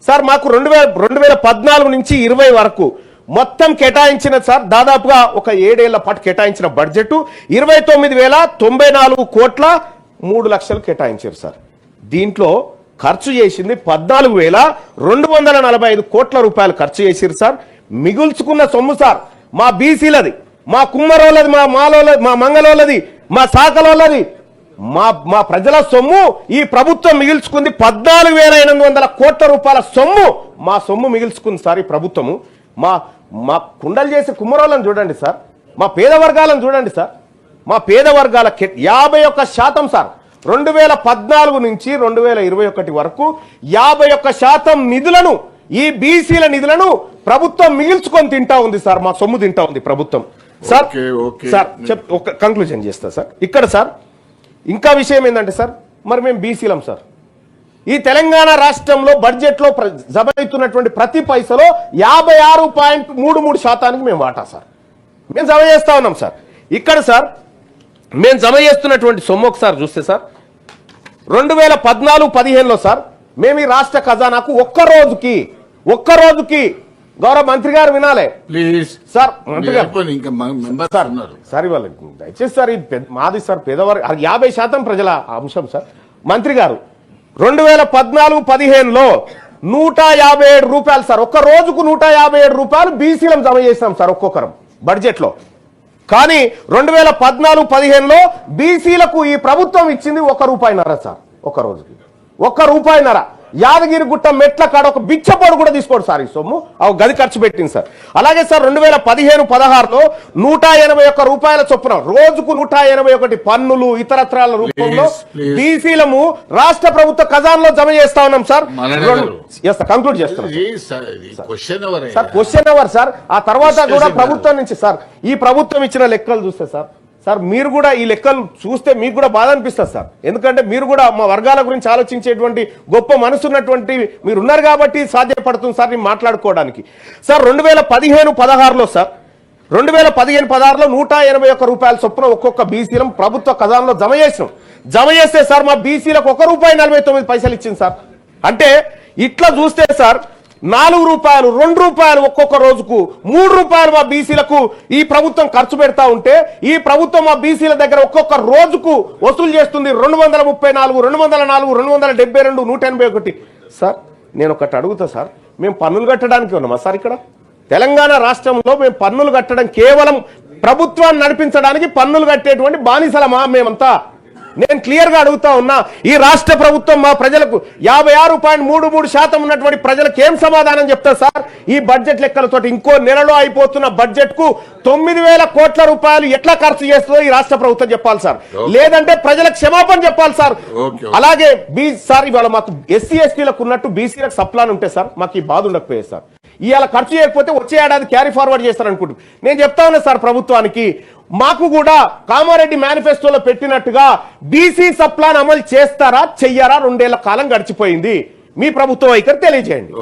Sir మాకు 2014 నుంచి 20 వరకు మొత్తం కేటాయించిన సార్ దాదాపుగా ఒక 7 ఏళ్ల పాటు కేటాయించిన బడ్జెట్ 29,094 కోట్ల 3 లక్షలు కేటాయించారు సార్. దీంట్లో ఖర్చు చేసింది 14,245 కోట్ల రూపాయలు ఖర్చు చేసిరు సార్. మిగుల్చుకున్న సొమ్ము సార్ మా బీసీలది, మా కుమ్మరోళ్ళది, మా మాలోళ్ళది, మా మంగళోళ్ళది, మా శాఖలోళ్ళది, మా ప్రజల సొమ్ము ఈ ప్రభుత్వం మిగిల్చుకుంది. 14,800 కోట్ల రూపాయల సొమ్ము మా సొమ్ము మిగిల్చుకుంది సార్ ఈ ప్రభుత్వము. మా కుండలు చేసే కుమ్మరోళ్ళని చూడండి సార్, మా పేద వర్గాలను చూడండి సార్. మా పేద వర్గాల 51% సార్ 2014 నుంచి 2021 వరకు 51% నిధులను ఈ బీసీల నిధులను ప్రభుత్వం మిగిల్చుకొని తింటా ఉంది సార్. మా సొమ్ము తింటా ఉంది ప్రభుత్వం సార్. సార్ కంక్లూజన్ చేస్తా సార్. ఇక్కడ సార్ ఇంకా విషయం ఏంటంటే సార్, మరి మేము బీసీలం సార్. ఈ తెలంగాణ రాష్ట్రంలో బడ్జెట్లో జమ అవుతున్నటువంటి ప్రతి పైసలో 56.33% మేము వాటా సార్ మేము జమ చేస్తా ఉన్నాం సార్. ఇక్కడ సార్ మేము జమ చేస్తున్నటువంటి సొమ్ము ఒకసారి చూస్తే సార్ 2014-15లో సార్ మేము ఈ రాష్ట్ర ఖజానాకు ఒక్క రోజుకి గౌరవ మంత్రి గారు వినాలే ప్లీజ్ సార్, మంత్రి గారు సార్ ఇవాళ దయచేసి సార్ మాది సార్ పేదవారు 50% ప్రజల అంశం సార్. మంత్రి గారు 2014-15లో 157 రూపాయలు సార్, ఒక్క రోజుకు 157 రూపాయలు బీసీలం జమ చేసినాం సార్ ఒక్కొక్కరం బడ్జెట్లో. కానీ 2014-15లో బీసీలకు ఈ ప్రభుత్వం ఇచ్చింది ₹1 సార్. ఒక్క రోజుకి ₹1. యాదగిరిగుట్ట మెట్ల కాడ ఒక బిచ్చపోడు కూడా తీసుకోడు సార్ ఈ సొమ్ము, గది ఖర్చు పెట్టింది సార్. అలాగే సార్ 2015-16లో 181 రూపాయల చొప్పున రోజుకు 181 పన్నులు ఇతరత్రాల రూపంలో బీసీలము రాష్ట్ర ప్రభుత్వ ఖజానాలో జమ చేస్తా ఉన్నాం సార్. కంక్లూడ్ చేస్తున్నాం సార్. Question hour sir. ఆ తర్వాత కూడా ప్రభుత్వం నుంచి సార్ ఈ ప్రభుత్వం ఇచ్చిన లెక్కలు చూస్తే సార్ మీరు కూడా ఈ లెక్కలు చూస్తే మీకు కూడా బాధ అనిపిస్తుంది సార్. ఎందుకంటే మీరు కూడా మా వర్గాల గురించి ఆలోచించేటువంటి గొప్ప మనసున్నటువంటి మీరు ఉన్నారు కాబట్టి సాధ్యపడుతుంది సార్ నేను మాట్లాడుకోవడానికి. సార్ 2015-16లో సార్ 2015-16లో 181 రూపాయల చొప్పున ఒక్కొక్క బీసీలం ప్రభుత్వ ఖజానాలో జమ చేస్తే సార్ మా బీసీలకు ₹1.49 ఇచ్చింది సార్. అంటే ఇట్లా చూస్తే సార్ ₹4, ₹2 ఒక్కొక్క రోజుకు ₹3 మా బీసీలకు ఈ ప్రభుత్వం ఖర్చు పెడతా ఉంటే ఈ ప్రభుత్వం మా బీసీల దగ్గర ఒక్కొక్క రోజుకు వసూలు చేస్తుంది 234, 204, 272, 181. సార్ నేను ఒకటి అడుగుతా సార్, మేము పన్నులు కట్టడానికి ఉన్నామా సార్? ఇక్కడ తెలంగాణ రాష్ట్రంలో మేము పన్నులు కట్టడం కేవలం ప్రభుత్వాన్ని నడిపించడానికి పన్నులు కట్టేటువంటి బానిసలమా మేమంతా? నేను క్లియర్ గా అడుగుతా ఉన్నా. ఈ రాష్ట్ర ప్రభుత్వం మా ప్రజలకు 56.33% ఉన్నటువంటి ప్రజలకు ఏం సమాధానం చెప్తారు సార్? ఈ బడ్జెట్ లెక్కలతో ఇంకో నెలలో అయిపోతున్న బడ్జెట్ కు 9,000 కోట్ల రూపాయలు ఎట్లా ఖర్చు చేస్తుందో ఈ రాష్ట్ర ప్రభుత్వం చెప్పాలి సార్, లేదంటే ప్రజలకు క్షమాపణ చెప్పాలి సార్. అలాగే సార్ ఇవాళ మాకు ఎస్సీ ఎస్టీలకు ఉన్నట్టు బీసీలకు సప్లాన్ ఉంటే సార్ మాకు ఈ బాధ ఉండకపోయేది సార్. ఇవాళ ఖర్చు చేయకపోతే వచ్చే ఏడాది క్యారీ ఫార్వర్డ్ చేస్తారనుకుంటు నేను చెప్తా ఉన్నా సార్ ప్రభుత్వానికి, మాకు కూడా కామారెడ్డి మేనిఫెస్టోలో పెట్టినట్టుగా బీసీ సప్లాన్ అమలు చేస్తారా చెయ్యారా? 2 ఏళ్ల కాలం గడిచిపోయింది. మీ ప్రభుత్వ వైఖరి తెలియజేయండి.